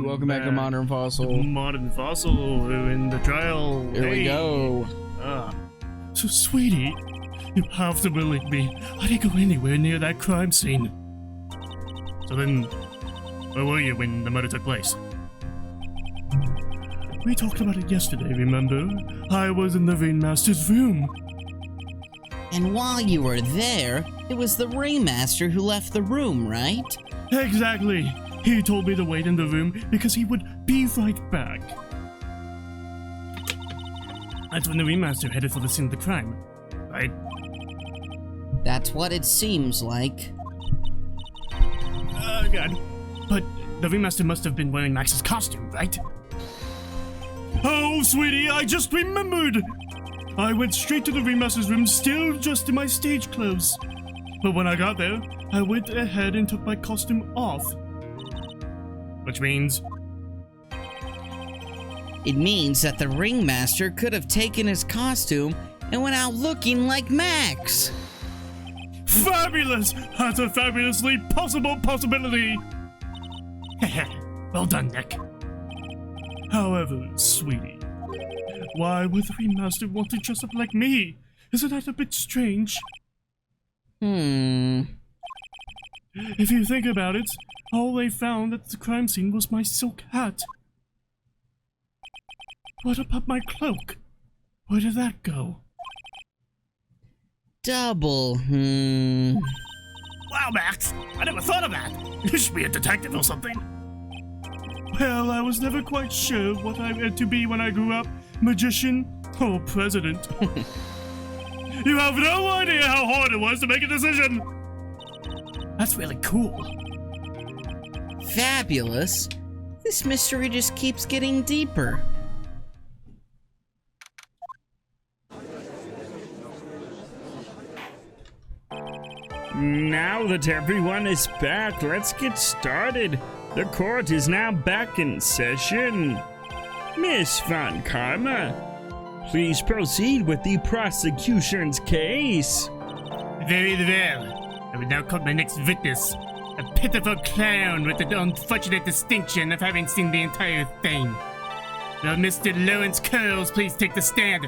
welcome back to Modern Fossil. Modern Fossil in the trial. Here we go. So, sweetie, you have to believe me. I didn't go anywhere near that crime scene. So then, where were you when the murder took place? We talked about it yesterday, remember? I was in the Ringmaster's room. And while you were there, it was the Ringmaster who left the room, right? Exactly. He told me to wait in the room because he would be right back. That's when the Ringmaster headed for the scene of the crime, right? That's what it seems like. God. But the Ringmaster must have been wearing Max's costume, right? Oh, sweetie, I just remembered! I went straight to the Ringmaster's room, still dressed in my stage clothes. But when I got there, I went ahead and took my costume off. Which means? It means that the Ringmaster could have taken his costume and went out looking like Max. Fabulous! That's a fabulously possible possibility! Well done, Nick. However, sweetie, why would the Ringmaster want to dress up like me? Isn't that a bit strange? If you think about it, all they found at the crime scene was my silk hat. What about my cloak? Where did that go? Double, Wow, Max! I never thought of that! You should be a detective or something. Well, I was never quite sure what I meant to be when I grew up. Magician or president. You have no idea how hard it was to make a decision! That's really cool. Fabulous. This mystery just keeps getting deeper. Now that everyone is back, let's get started. The court is now back in session. Miss Von Karma, please proceed with the prosecution's case. Very well. I will now call my next witness. A pitiful clown with the unfortunate distinction of having seen the entire thing. Will Mr. Lawrence Curls please take the stand?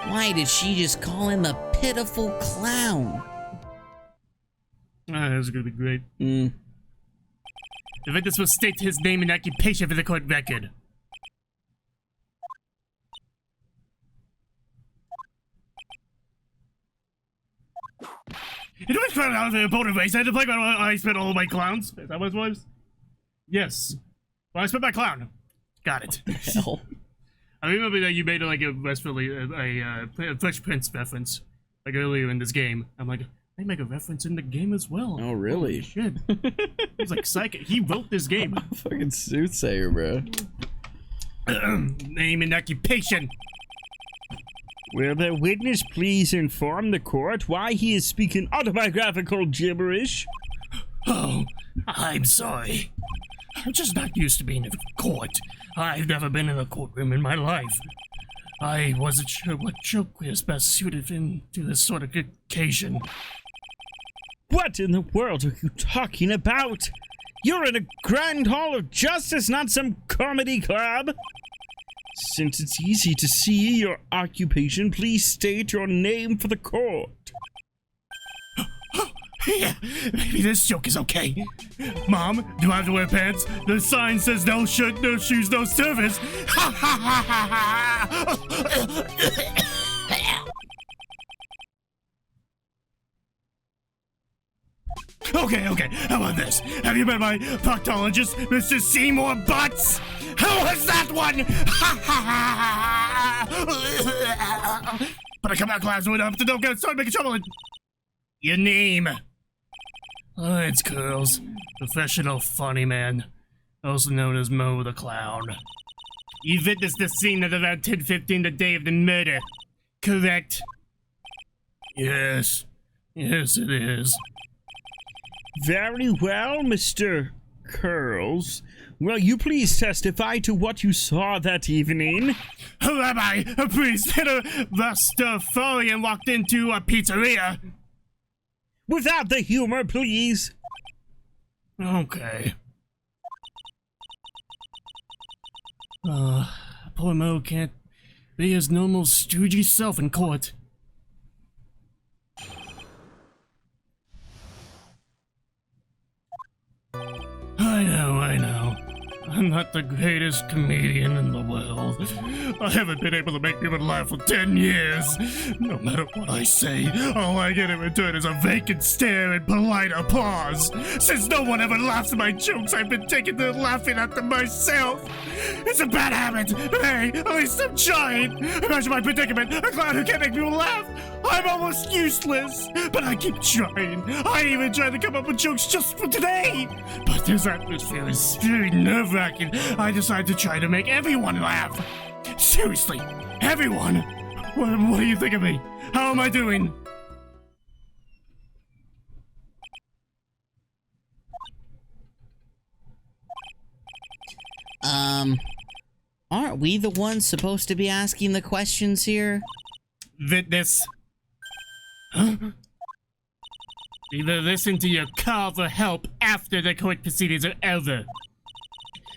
Why did she just call him a pitiful clown? That's gonna be great. The witness will state his name and occupation for the court record. In which clown out of the opponent race, I had to play my I spent all of my clowns. Is that what it was? Yes. Well, I spent my clown. Got it. Hell. I remember that you made like a Fresh Prince reference like earlier in this game. I'm like, they make a reference in the game as well. Oh, really? Holy shit. He's like psychic. He wrote this game. Fucking soothsayer, bro. Name and occupation. Will the witness please inform the court why he is speaking autobiographical gibberish? Oh, I'm sorry. I'm just not used to being in court. I've never been in a courtroom in my life. I wasn't sure what joke was best suited into this sort of occasion. What in the world are you talking about? You're in a grand hall of justice, not some comedy club. Since it's easy to see your occupation, please state your name for the court. Yeah, maybe this joke is okay. Mom, do I have to wear pants? The sign says no shirt, no shoes, no service. Ha ha ha ha ha! Okay, how about this? Have you met my proctologist, Mr. Seymour Butts? How was that one? Ha ha ha! But I come out class with up to don't get started making trouble. Your name? Lawrence Curls, professional funny man, also known as Mo the Clown. You witnessed the scene at around 10:15 the day of the murder, correct? Yes, it is. Very well, Mr. Curls. Will you please testify to what you saw that evening? Who am I? A priest and a Rastafarian walked into a pizzeria. Without the humor, please. Okay. Poor Mo can't be his normal stoogey self in court. I know. I'm not the greatest comedian in the world. I haven't been able to make people laugh for 10 years. No matter what I say, all I get in return is a vacant stare and polite applause. Since no one ever laughs at my jokes, I've been taking to laughing at them myself. It's a bad habit, but hey, at least I'm trying. Imagine my predicament, a clown who can't make people laugh. I'm almost useless, but I keep trying. I even tried to come up with jokes just for today. But this atmosphere is very nerve-wracking. I decided to try to make everyone laugh. Seriously, everyone. What do you think of me? How am I doing? Aren't we the ones supposed to be asking the questions here? Witness. Huh? Either listen to your call for help after the court proceedings are over.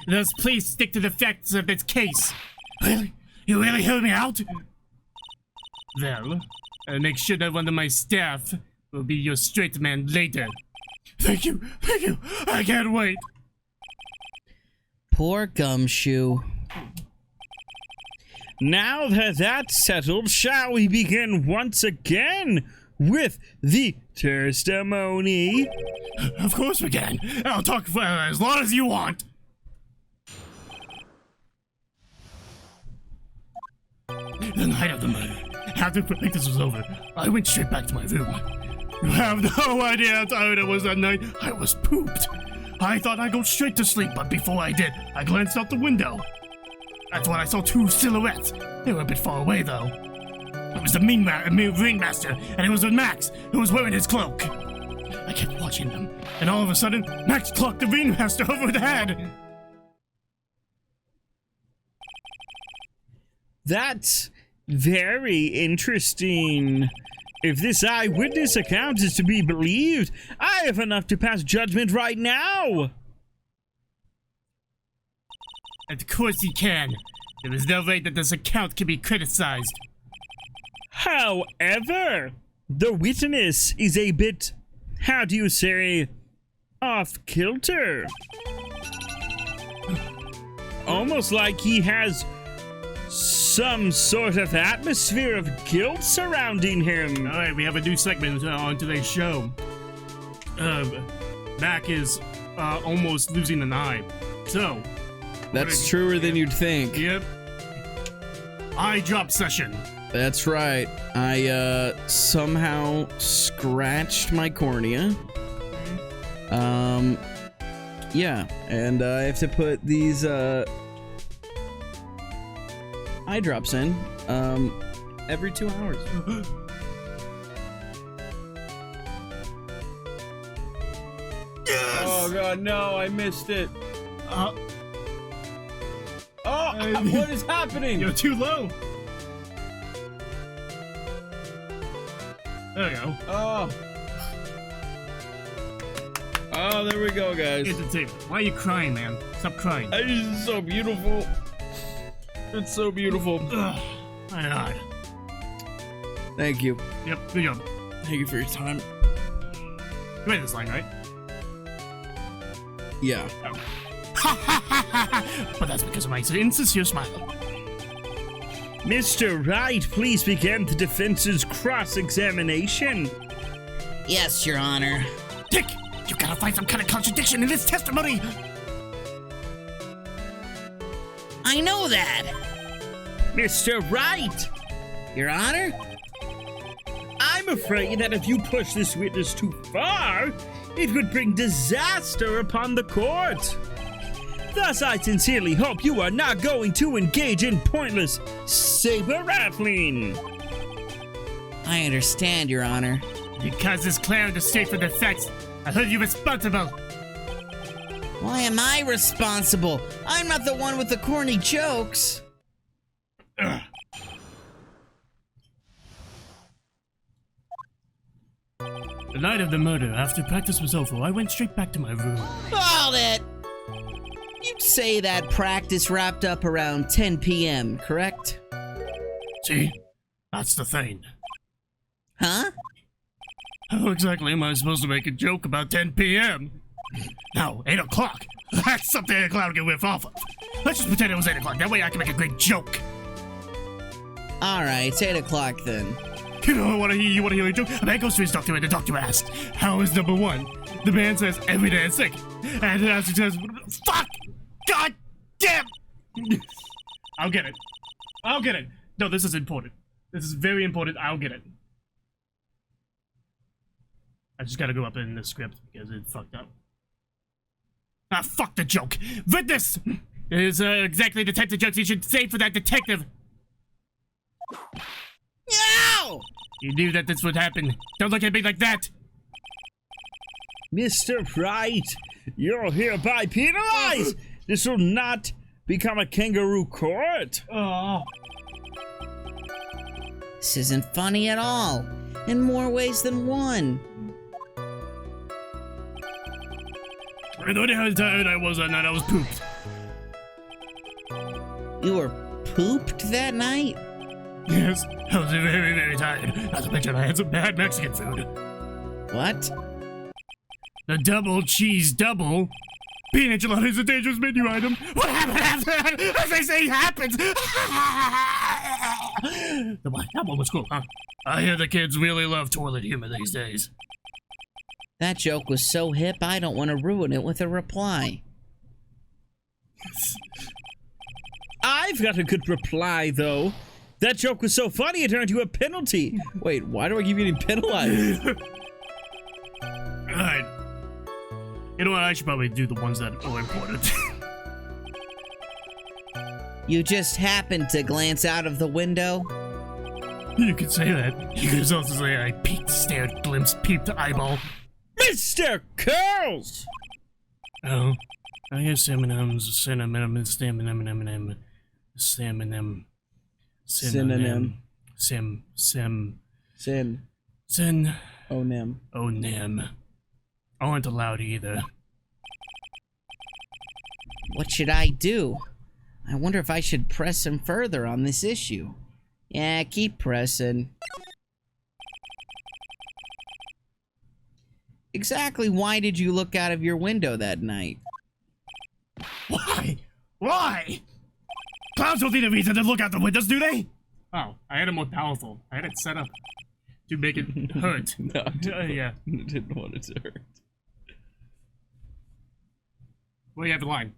Thus, please stick to the facts of this case. Really? You really heard me out? Well, I'll make sure that one of my staff will be your straight man later. Thank you. I can't wait. Poor Gumshoe. Now that that's settled, shall we begin once again with the testimony? Of course we can. I'll talk for as long as you want. The night of the murder, after the practice was over, I went straight back to my room. You have no idea how tired I was that night. I was pooped. I thought I'd go straight to sleep, but before I did, I glanced out the window. That's when I saw two silhouettes. They were a bit far away, though. It was the ringmaster, and it was with Max, who was wearing his cloak. I kept watching them, and all of a sudden, Max clocked the ringmaster over the head. That's very interesting. If this eyewitness account is to be believed, I have enough to pass judgment right now. Of course he can. There is no way that this account can be criticized. However, the witness is a bit, how do you say, off-kilter. Almost like he has some sort of atmosphere of guilt surrounding him. Alright, we have a new segment on today's show. Mac is almost losing an eye. So, That's truer than you'd think. yep. Eye drop session. That's right. I somehow scratched my cornea. Yeah, and I have to put these eye drops in every 2 hours. Yes! Oh god, no, I missed it. Uh, What is happening? You're too low. There we go. Oh, there we go, guys. Entertainment. Why are you crying, man? Stop crying. It's so beautiful. It's so beautiful. Ugh. My God. Thank you. Yep, good job. Thank you for your time. You made this line, right? Yeah. But that's because of my insincere smile. Mr. Wright, please begin the defense's cross-examination. Yes, Your Honor. Dick, you gotta find some kind of contradiction in this testimony. I know that. Mr. Wright, Your Honor? I'm afraid that if you push this witness too far, it would bring disaster upon the court. Thus, I sincerely hope you are not going to engage in pointless saber rattling. I understand, Your Honor. Because this clown to state for the facts, I hold you responsible. Why am I responsible? I'm not the one with the corny jokes. Ugh. The night of the murder, after practice was over, I went straight back to my room. Hold it! You'd say that practice wrapped up around 10 p.m., correct? See? That's the thing. Huh? How exactly am I supposed to make a joke about 10 p.m.? No, 8 o'clock. That's something 8 o'clock can whiff off of. Let's just pretend it was 8 o'clock. That way I can make a great joke. Alright, it's 8 o'clock then. You know, you wanna hear a joke? A man goes to his doctor and the doctor asks, how is number 1? The man says, every day is sick. And the answer says, fuck! God damn! I'll get it. I'll get it. No, this is important. This is very important. I'll get it. I just gotta go up in the script because it fucked up. Ah, fuck the joke. Witness! Is exactly the type of jokes you should say for that detective. No! You knew that this would happen. Don't look at me like that. Mr. Wright, you're hereby penalized. This will not become a kangaroo court. Oh. This isn't funny at all. In more ways than one. I don't know how tired I was that night. I was pooped. You were pooped that night? Yes, I was very, very tired. Not to mention I had some bad Mexican food. What? The double cheese double. Bean enchilada is a dangerous menu item. What happened after that? As they say, happens. That one was cool, huh? I hear the kids really love toilet humor these days. That joke was so hip, I don't want to ruin it with a reply. I've got a good reply, though. That joke was so funny it turned into a penalty. Wait, why do I keep getting penalized? Alright. You know what? I should probably do the ones that are important. You just happened to glance out of the window? You could say that. You could also say I peeked, stared, glimpsed, peeped, eyeball. Mr. Curls! Oh. I guess synonyms, synonym, synonym. Synonym. Sin. Onym. Aren't allowed either. What should I do? I wonder if I should press him further on this issue. Yeah, keep pressing. Exactly why did you look out of your window that night? Why? Why? Clowns don't need a reason to look out the windows, do they? Oh, I had it more powerful. I had it set up to make it hurt. No, Yeah. I didn't want it to hurt. Well, you have the line.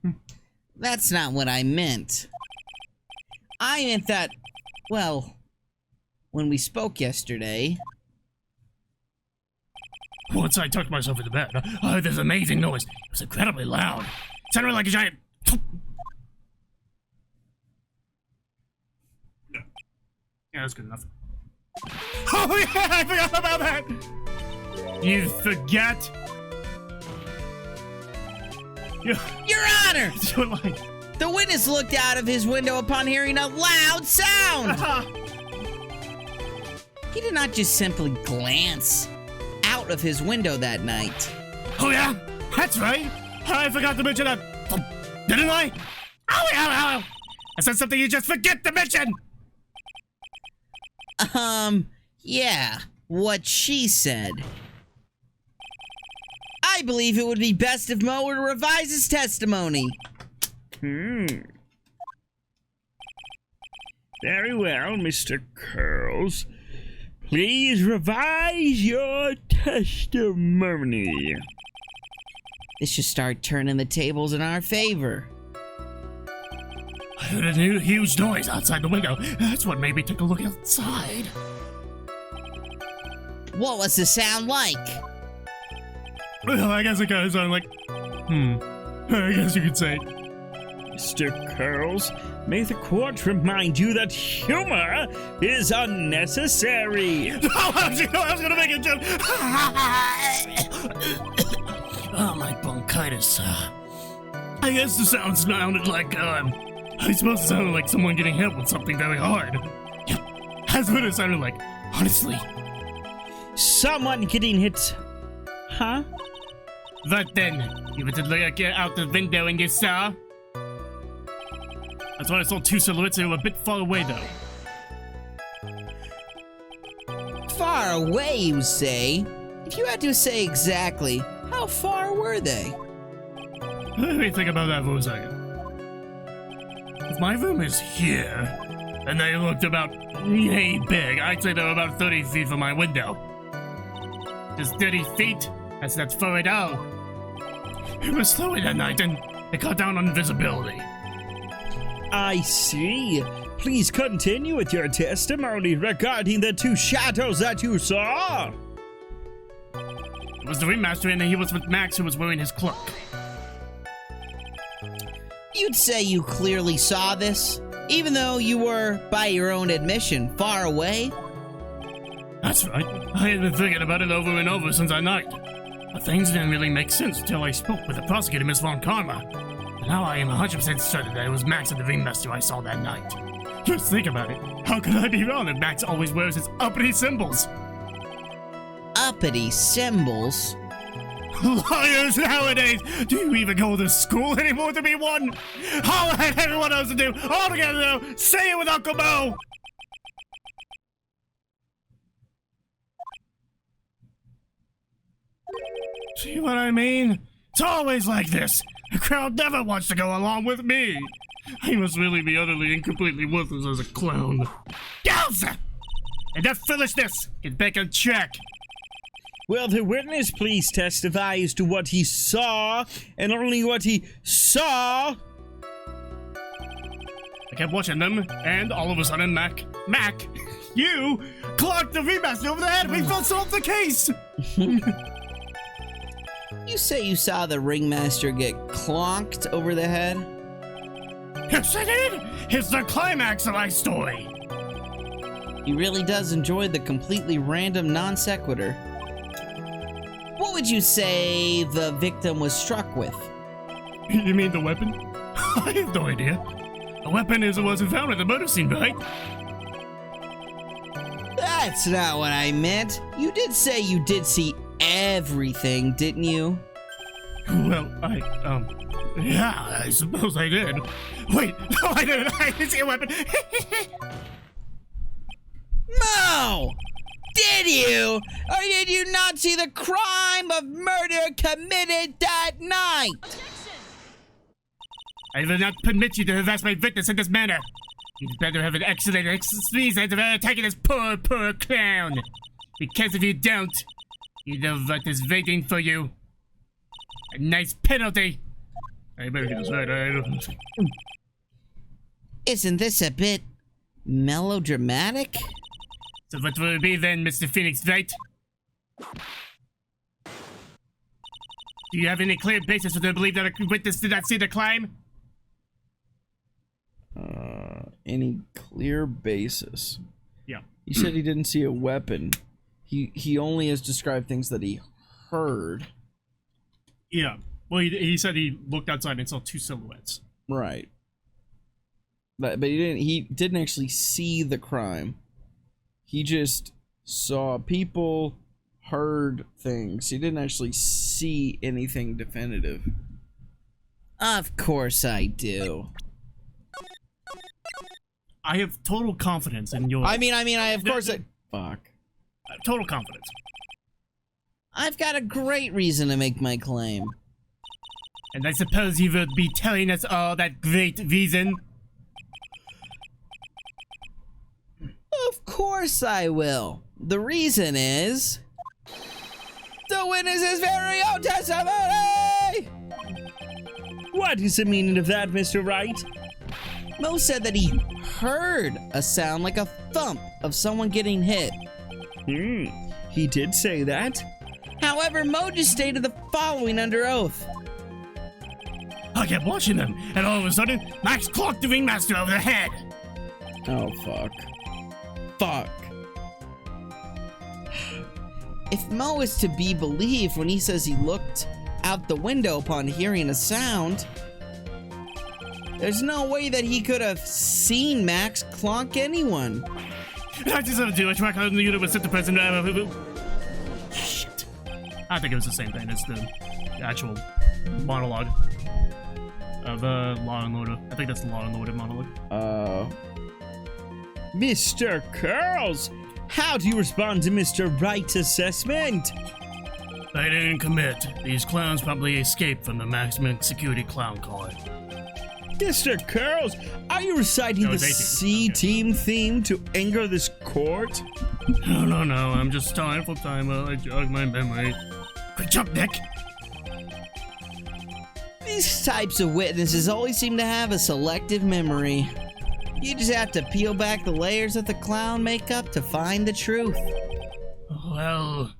That's not what I meant. I meant that, well, when we spoke yesterday... Once I tucked myself into bed, I heard this amazing noise. It was incredibly loud. It sounded like a giant... Yeah, that's good enough. Oh yeah, I forgot about that! You forget? Your Honor! You're like... The witness looked out of his window upon hearing a loud sound! He did not just simply glance out of his window that night. Oh yeah, that's right. I forgot to mention that. Didn't I? Ow, ow, ow. I said something you just forget to mention. Yeah, what she said. I believe it would be best if Mo were to revise his testimony. Very well, Mr. Curls. Please revise your testimony. This should start turning the tables in our favor. I heard a huge noise outside the window. That's what made me take a look outside. What was the sound like? Well, I guess it kind of sounded like... I guess you could say... Mr. Curls, may the court remind you that humor is unnecessary. I was gonna make a joke. Oh, my bronchitis. I guess the sound sounded like, I suppose it sounded like someone getting hit with something very hard. Yep, that's what it sounded like, honestly. Someone getting hit. Huh? But then, you were to look out the window and you saw... That's why I saw two silhouettes. They were a bit far away, though. Far away, you say? If you had to say exactly, how far were they? Let me think about that for a second. If my room is here, and they looked about yay big, I'd say they were about 30 feet from my window. Just 30 feet? That's far at all. It was snowy that night, and it cut down on visibility. I see. Please continue with your testimony regarding the two shadows that you saw. It was the ringmaster, and he was with Max, who was wearing his cloak. You'd say you clearly saw this, even though you were, by your own admission, far away? That's right. I had been thinking about it over and over since that night. But things didn't really make sense until I spoke with the prosecutor, Miss Von Karma. And now I am 100% certain that it was Max and the ringmaster I saw that night. Just think about it. How could I be wrong if Max always wears his uppity symbols? Uppity symbols? Liars nowadays! Do you even go to school anymore to be one? Holler at everyone else to do! All together now! Say it with Uncle Mo! See what I mean? It's always like this. The crowd never wants to go along with me. I must really be utterly and completely worthless as a clown. Girls! And that foolishness! Get back on track! Will the witness please testify as to what he saw, and only what he saw? I kept watching them, and all of a sudden, Mac, you clocked the ringmaster over the head. We felt solved the case. You say you saw the ringmaster get clonked over the head? Yes, I did. It's the climax of my story. He really does enjoy the completely random non sequitur. What would you say the victim was struck with? You mean the weapon? I have no idea. The weapon wasn't found at the murder scene, right? That's not what I meant. You did say you did see everything, didn't you? Well, yeah, I suppose I did. Wait, no, I didn't. I didn't see a weapon. Mo! Did you? Or did you not see the crime of murder committed that night? I will not permit you to harass my witness in this manner. You'd better have an excellent reason for attacking this poor clown. Because if you don't, you know what is waiting for you. A nice penalty. I better get this right. Isn't this a bit melodramatic? So what will it be then, Mr. Phoenix, right? Do you have any clear basis for to believe that a witness did not see the crime? Any clear basis? Yeah. He said he didn't see a weapon. He only has described things that he heard. Yeah. Well, he said he looked outside and saw two silhouettes. Right. But he didn't actually see the crime. He just saw people, heard things. He didn't actually see anything definitive. Of course I do. I have total confidence in your... I mean, of course I... Fuck. Total confidence. I've got a great reason to make my claim. And I suppose you would be telling us all that great reason? Of course I will. The reason is... the witness's very own testimony! What is the meaning of that, Mr. Wright? Mo said that he heard a sound like a thump of someone getting hit. He did say that. However, Mo just stated the following under oath. I kept watching them, and all of a sudden, Max clocked the ringmaster over the head. Oh, fuck. Fuck. If Mo is to be believed when he says he looked out the window upon hearing a sound, there's no way that he could have seen Max clonk anyone. I just have to do a track on the unit with the person. Shit. I think it was the same thing as the actual monologue. of Law and Order. I think that's the Law and Order monologue. Mr. Curls, how do you respond to Mr. Wright's assessment? They didn't commit. These clowns probably escaped from the maximum security clown car. Mr. Curls, are you reciting No, the they did. C-Team theme to anger this court? No, I'm just time for time while I jog my memory. Good job, Nick! These types of witnesses always seem to have a selective memory. You just have to peel back the layers of the clown makeup to find the truth. Well,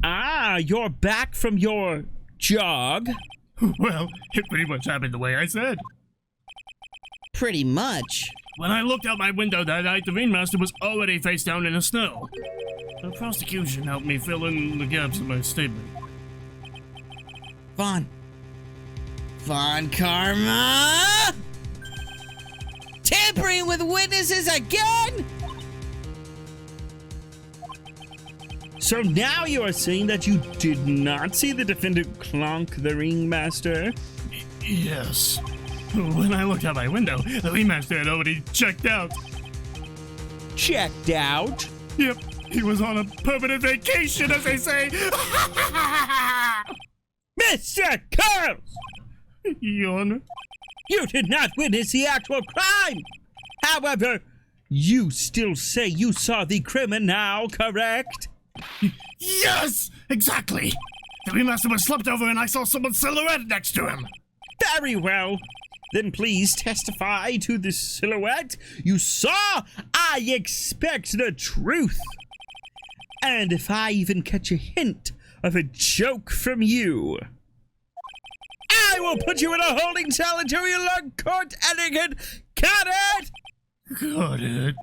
Ah, you're back from your jog? well, it pretty much happened the way I said. Pretty much. When I looked out my window that night, the ringmaster was already face down in the snow. The prosecution helped me fill in the gaps in my statement. Vaughn Karma? Tampering with witnesses again? So now you are saying that you did not see the defendant clonk the ringmaster? Yes. When I looked out my window, the ringmaster had already checked out. Checked out? Yep, he was on a permanent vacation, as they say. Mr. Curls! Your Honor. You did not witness the actual crime! However, you still say you saw the criminal, correct? Yes! Exactly! The ringmaster was slumped over and I saw someone's silhouette next to him. Very well. Then please testify to the silhouette you saw. I expect the truth. And if I even catch a hint of a joke from you, I will put you in a holding cell until you learn court etiquette. Got it? Got it.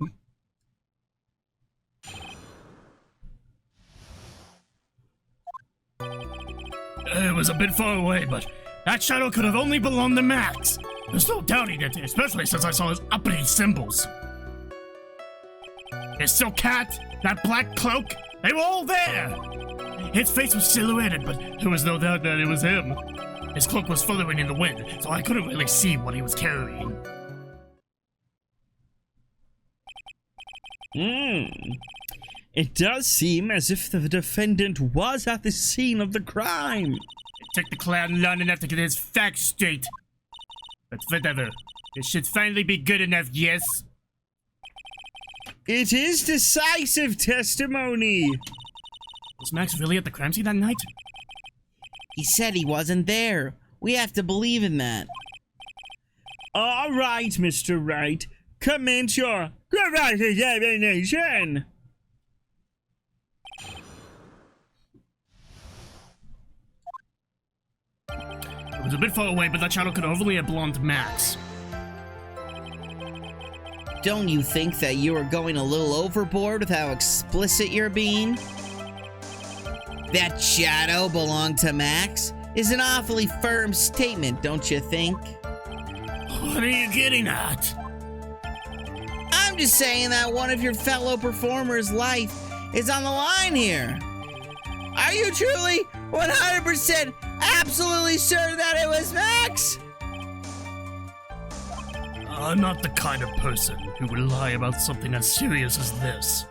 It was a bit far away, but that shadow could have only belonged to Max. There's no doubting it, especially since I saw his uppity symbols. His silk hat, that black cloak, they were all there. His face was silhouetted, but there was no doubt that it was him. His cloak was fluttering in the wind, so I couldn't really see what he was carrying. It does seem as if the defendant was at the scene of the crime. It took the clown long enough to get his facts straight. But whatever. This should finally be good enough, yes? It is decisive testimony. Was Max really at the crime scene that night? He said he wasn't there. We have to believe in that. All right, Mr. Wright. Commence your cross-examination. It was a bit far away, but that shadow could only have belonged to Max. Don't you think that you are going a little overboard with how explicit you're being? That shadow belonged to Max is an awfully firm statement, don't you think? What are you getting at? I'm just saying that one of your fellow performers' life is on the line here. Are you truly 100% absolutely sure that it was Max? I'm not the kind of person who would lie about something as serious as this.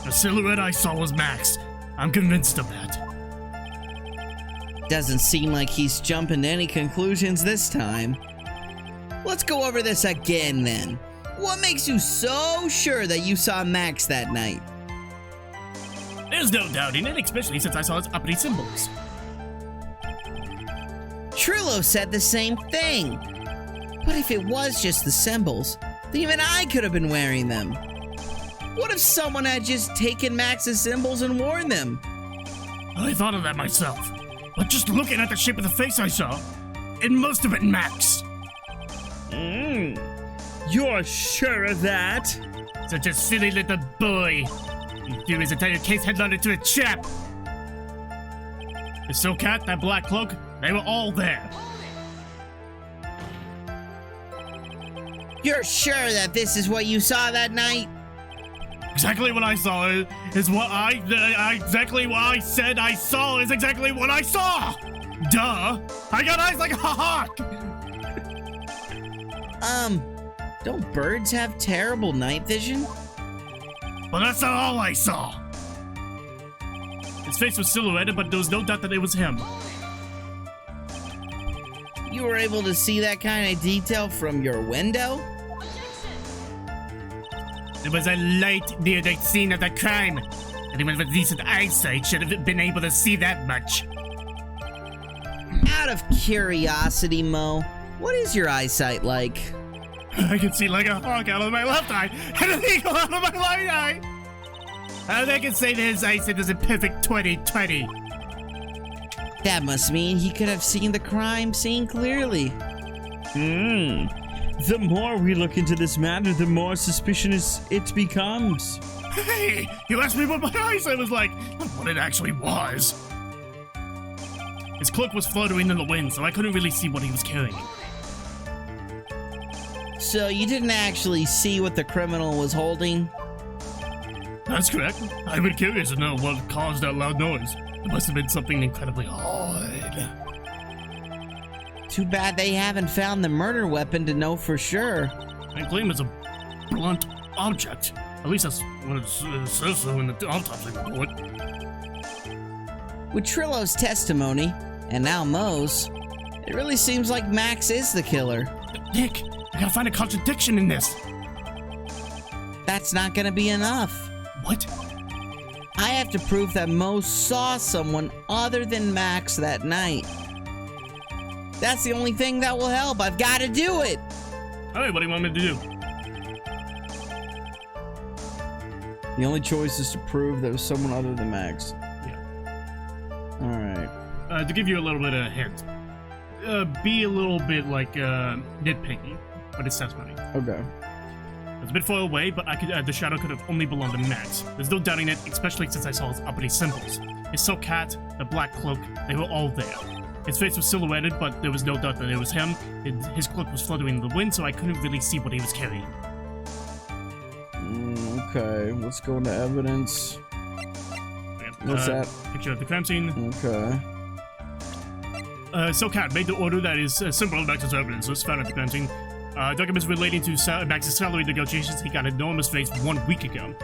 The silhouette I saw was Max. I'm convinced of that. Doesn't seem like he's jumping to any conclusions this time. Let's go over this again then. What makes you so sure that you saw Max that night? There's no doubting it, especially since I saw his uppity symbols. Trillo said the same thing. But if it was just the symbols, then even I could have been wearing them. What if someone had just taken Max's symbols and worn them? I thought of that myself. But just looking at the shape of the face I saw, it must have been Max. You're sure of that? Such a silly little boy. He threw his entire case headline into a trap. The silk hat, that black cloak, they were all there. You're sure that this is what you saw that night? Exactly what I saw is what exactly what I said I saw is exactly what I saw! Duh! I got eyes like a hawk! Don't birds have terrible night vision? But that's not all I saw! His face was silhouetted, but there was no doubt that it was him. You were able to see that kind of detail from your window? There was a light near the scene of the crime. Anyone with decent eyesight should have been able to see that much. Out of curiosity, Mo, what is your eyesight like? I can see like a hawk out of my left eye and an eagle out of my right eye. And I can say that his eyesight is a perfect 20/20. That must mean he could have seen the crime scene clearly. The more we look into this matter, the more suspicious it becomes. Hey, you asked me what my eyesight was like, not what it actually was. His cloak was fluttering in the wind, so I couldn't really see what he was carrying. So you didn't actually see what the criminal was holding? That's correct. I've been curious to know what caused that loud noise. It must have been something incredibly odd. Too bad they haven't found the murder weapon to know for sure. I claim it's a blunt object. At least that's what it says so in the autopsy report. With Trillo's testimony, and now Mo's, it really seems like Max is the killer. Nick, I gotta find a contradiction in this. That's not gonna be enough. What? I have to prove that Mo saw someone other than Max that night. That's the only thing that will help. I've got to do it. Alright, what do you want me to do? The only choice is to prove there was someone other than Max. Yeah. Alright. To give you a little bit of a hint. Be a little bit like nitpicky, but it's testimony. Okay. It's a bit far away, but the shadow could have only belonged to Max. There's no doubting it, especially since I saw his uppity symbols. His silk hat, the black cloak, they were all there. His face was silhouetted, but there was no doubt that it was him. His cloak was fluttering in the wind, so I couldn't really see what he was carrying. Okay, let's go into evidence. What's that? Picture of the crime scene. Okay. Silk hat made the order that is symbol of Max's evidence was found at the crime scene. Documents relating to Max's salary negotiations he got an enormous raise 1 week ago.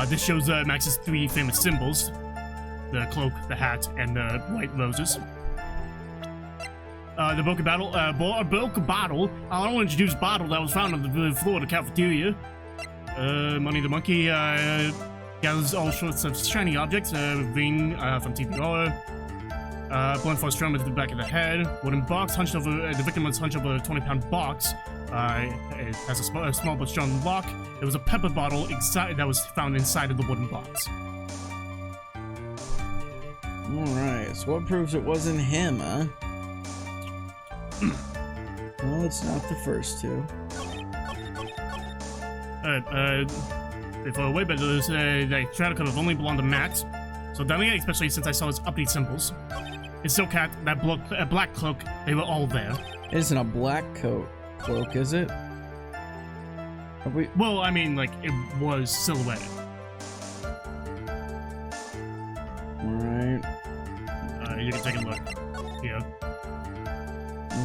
This shows Max's 3 famous symbols: the cloak, the hat, and the white roses. The broken bottle, unintroduced bottle that was found on the floor of the cafeteria. Money the monkey gathers all sorts of shiny objects. Ring from TPR. Blunt force drum at the back of the head. Wooden box hunched over. The victim was hunched over a 20-pound box. It has a small but strong lock. There was a pepper bottle that was found inside of the wooden box. Alright, so what proves it wasn't him, huh? Well, it's not the first two. Before away, but the shadow could have only belonged to Max. So down here, especially since I saw his uppity symbols. His silk hat, that black cloak, they were all there. It isn't a black cloak, is it? Have we... Well, I mean, like, it was silhouetted. Alright. You can take a look. Yeah.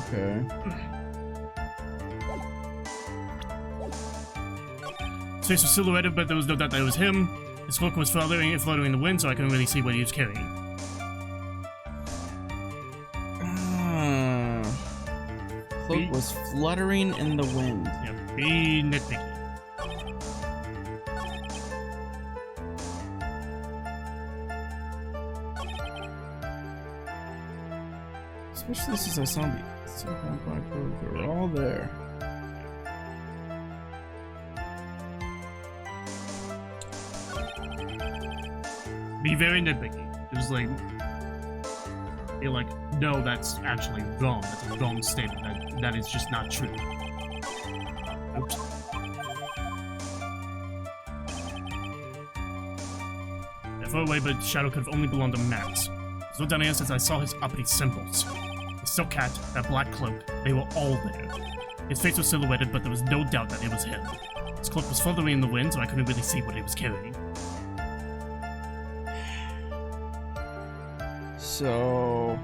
Okay. His face was silhouetted, but there was no doubt that it was him. His cloak was floating in the wind, so I couldn't really see what he was carrying. Cloak was fluttering in the wind. Yeah, be nitpicky. Especially since I saw the black cloak. They were all there. Be very nitpicky. Just like, you're like, no, that's actually wrong. That's a wrong statement. That is just not true. Oops. Far away, but shadow could have only belonged to Max. So down here since I saw his uppity symbols. His silk hat, that black cloak, they were all there. His face was silhouetted, but there was no doubt that it was him. His cloak was fluttering in the wind, so I couldn't really see what he was carrying. So,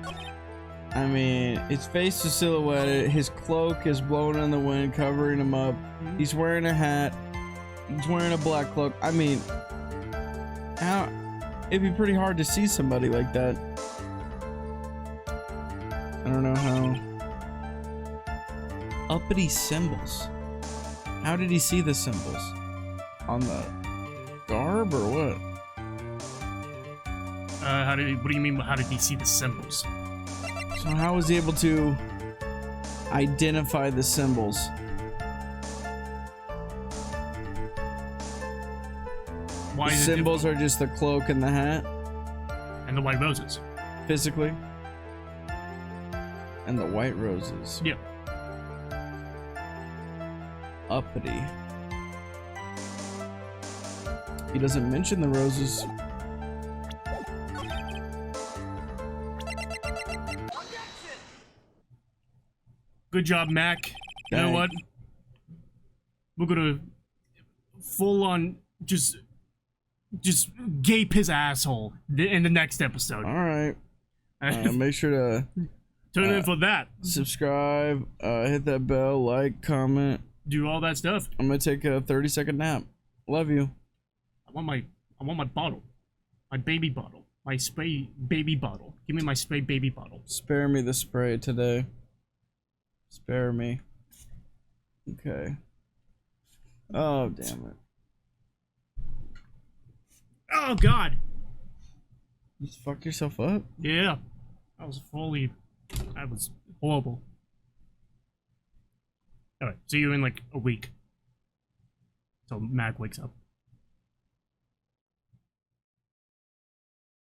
I mean, his face is silhouetted. His cloak is blowing in the wind, covering him up. He's wearing a hat. He's wearing a black cloak. I mean, how? It'd be pretty hard to see somebody like that. I don't know how. Uppity symbols. How did he see the symbols? On the garb or what? What do you mean, how did he see the symbols? So how was he able to identify the symbols? Why The is it symbols are just the cloak and the hat, and the white roses. physically. And the white roses. Yeah. Uppity. He doesn't mention the roses. Good job, Mac. You know Dang. what? We're gonna full on just gape his asshole in the next episode. All right. Make sure to Tune in for that. subscribe, hit that bell, like, comment. Do all that stuff. I'm gonna take a 30-second nap. Love you. I want my bottle, my baby bottle, my spray baby bottle. Give me my spray baby bottle. Spare me the spray today. Spare me. Okay. Oh, damn it. Oh God. You just fucked yourself up? Yeah. That was horrible. Alright, see you in like a week. Till Mac wakes up.